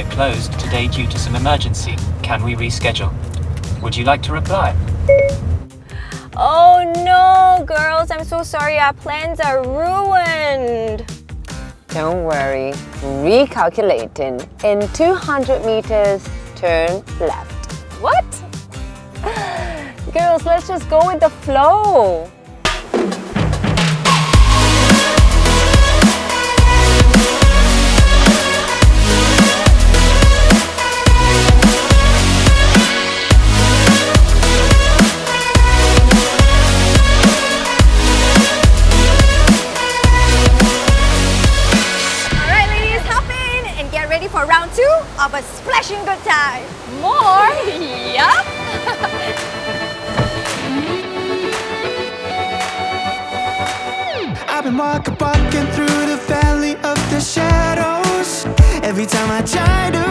are closed today due to some emergency. Can we reschedule? Would you like to reply? Oh no, girls, I'm so sorry. Our plans are ruined. Don't worry. Recalculating. In 200 meters, turn left. What? Girls, let's just go with the flow. For round 2 of a splashing good time. More? Yup. I've been walking through the valley of the shadows. Every time I try to